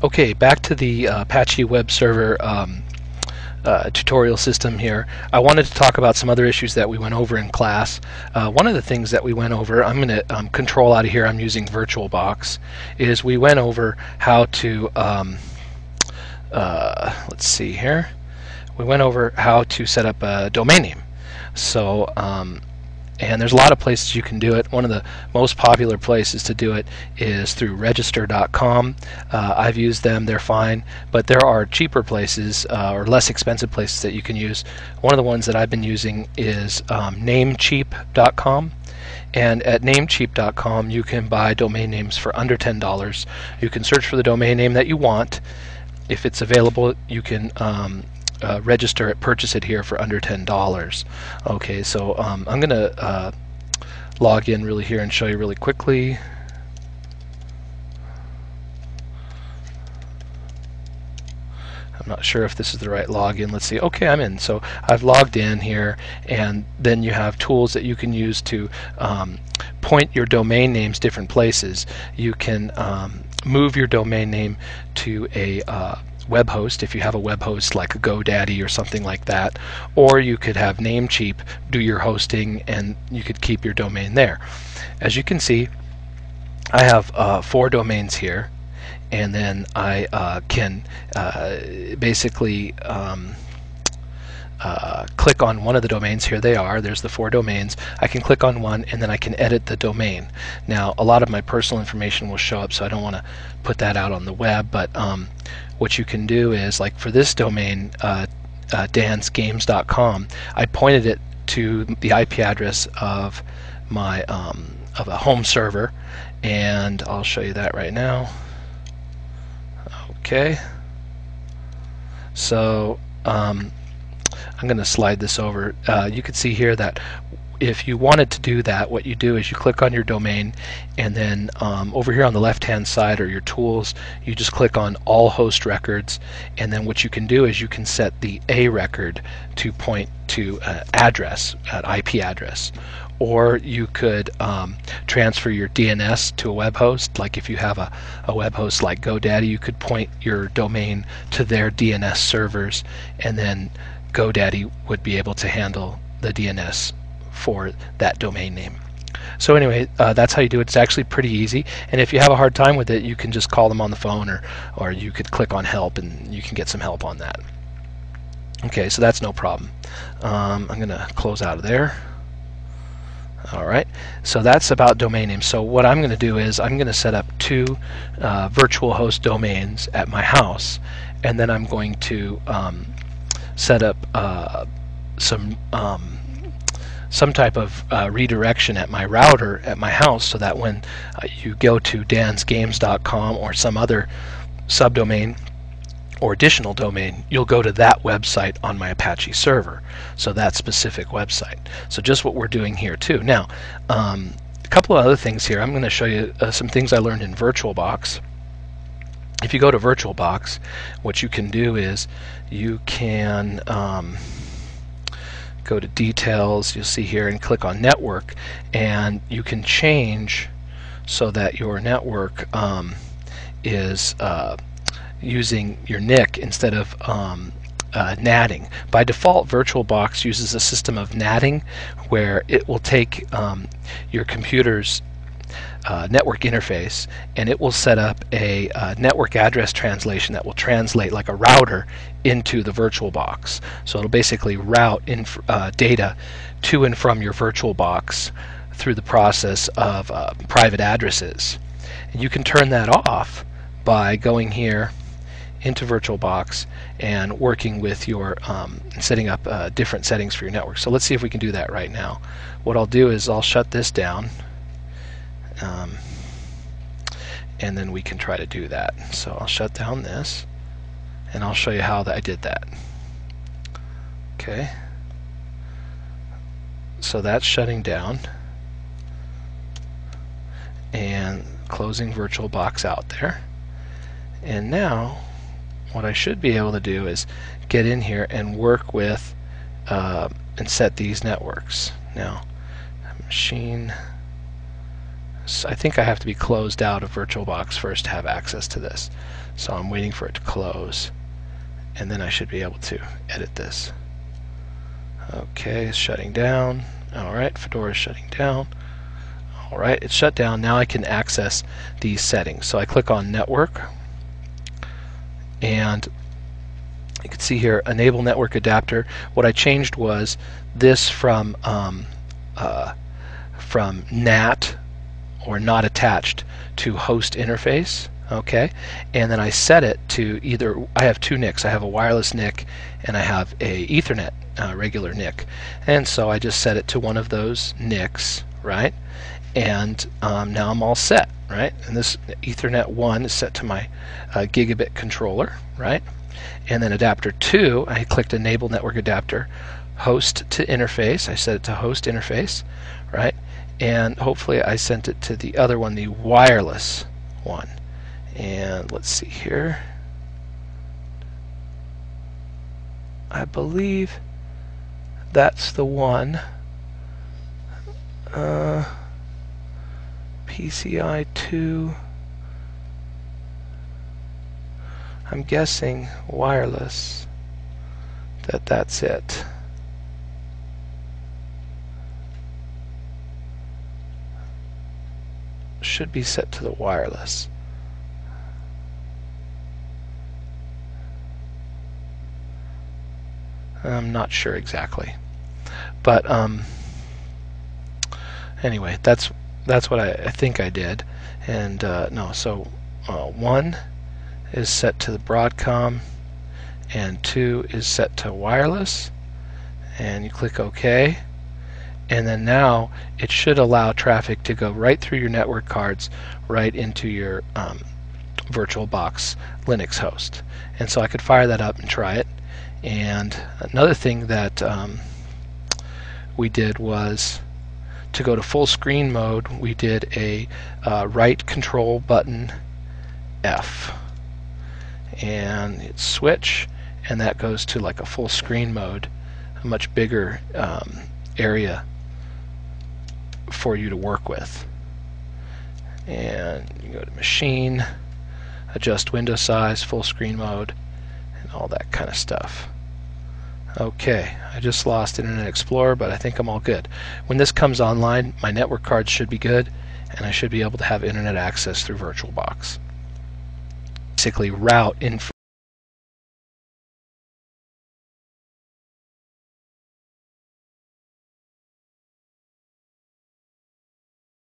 Okay, back to the Apache Webserver tutorial system here. I wanted to talk about some other issues that we went over in class. One of the things that we went over, I'm going to control out of here, I'm using VirtualBox, is we went over how to, let's see here, we went over how to set up a domain name. So, and there's a lot of places you can do it. One of the most popular places to do it is through register.com. I've used them, they're fine, but there are cheaper places or less expensive places that you can use. One of the ones that I've been using is namecheap.com. And at namecheap.com you can buy domain names for under $10. You can search for the domain name that you want. If it's available, you can register it, purchase it here for under $10. Okay, so I'm going to log in really here and show you really quickly. I'm not sure if this is the right login. Let's see. Okay, I'm in. So I've logged in here, and then you have tools that you can use to point your domain names different places. You can move your domain name to a web host if you have a web host like a GoDaddy or something like that, or you could have Namecheap do your hosting and you could keep your domain there. As you can see, I have 4 domains here, and then I can basically click on one of the domains. Here they are, there's the 4 domains. I can click on one and then I can edit the domain. Now a lot of my personal information will show up, so I don't want to put that out on the web, but what you can do is, like for this domain, dansgames.com, I pointed it to the IP address of my of a home server, and I'll show you that right now. Okay, so I'm going to slide this over. You can see here that if you wanted to do that, what you do is you click on your domain, and then over here on the left hand side are your tools. You just click on all host records, and then what you can do is you can set the A record to point to address, an IP address, or you could transfer your DNS to a web host. Like if you have a web host like GoDaddy, you could point your domain to their DNS servers, and then GoDaddy would be able to handle the DNS for that domain name. So anyway, that's how you do it. It's actually pretty easy, and if you have a hard time with it, you can just call them on the phone, or you could click on help and you can get some help on that. Okay, so that's no problem. I'm going to close out of there. Alright, so that's about domain names. So what I'm going to do is I'm going to set up 2 virtual host domains at my house, and then I'm going to set up some type of redirection at my router at my house, so that when you go to dansgames.com or some other subdomain or additional domain, you'll go to that website on my Apache server, so that specific website. So just what we're doing here too. Now a couple of other things here. I'm going to show you some things I learned in VirtualBox. If you go to VirtualBox, what you can do is you can go to details, you'll see here, and click on network, and you can change so that your network is using your NIC instead of NATing. By default, VirtualBox uses a system of NATing, where it will take your computer's network interface, and it will set up a network address translation that will translate like a router into the VirtualBox. So it'll basically route data to and from your VirtualBox through the process of private addresses. And you can turn that off by going here into VirtualBox and working with your setting up different settings for your network. So let's see if we can do that right now. What I'll do is I'll shut this down, and then we can try to do that. So I'll shut down this, and I'll show you how I did that. Okay, so that's shutting down and closing VirtualBox out there. And now what I should be able to do is get in here and work with and set these networks. Now, machine I think I have to be closed out of VirtualBox first to have access to this. So I'm waiting for it to close, and then I should be able to edit this. Okay, it's shutting down. Alright, Fedora is shutting down. Alright, it's shut down. Now I can access these settings. So I click on Network, and you can see here, Enable Network Adapter. What I changed was this from NAT, or not attached, to host interface. Okay, and then I set it to either, I have two NICs. I have a wireless NIC and I have a Ethernet regular NIC, and so I just set it to one of those NICs, right? And now I'm all set, right? And this Ethernet 1 is set to my gigabit controller, right? And then adapter 2, I clicked Enable Network Adapter, host to interface. I set it to host interface, right? And hopefully I sent it to the other one, the wireless one. And let's see here. I believe that's the one. PCI 2. I'm guessing wireless. That's it. Should be set to the wireless. I'm not sure exactly, but anyway, that's what I think I did. And no, so 1 is set to the Broadcom, and 2 is set to wireless, and you click OK, and then now it should allow traffic to go right through your network cards right into your VirtualBox Linux host. And so I could fire that up and try it. And another thing that we did was to go to full screen mode. We did a right control button F, and hit switch, and that goes to like a full screen mode, a much bigger area for you to work with. And you go to machine, adjust window size, full screen mode, and all that kind of stuff. Okay, I just lost Internet Explorer, but I think I'm all good. When this comes online, my network cards should be good, and I should be able to have internet access through VirtualBox. Basically route in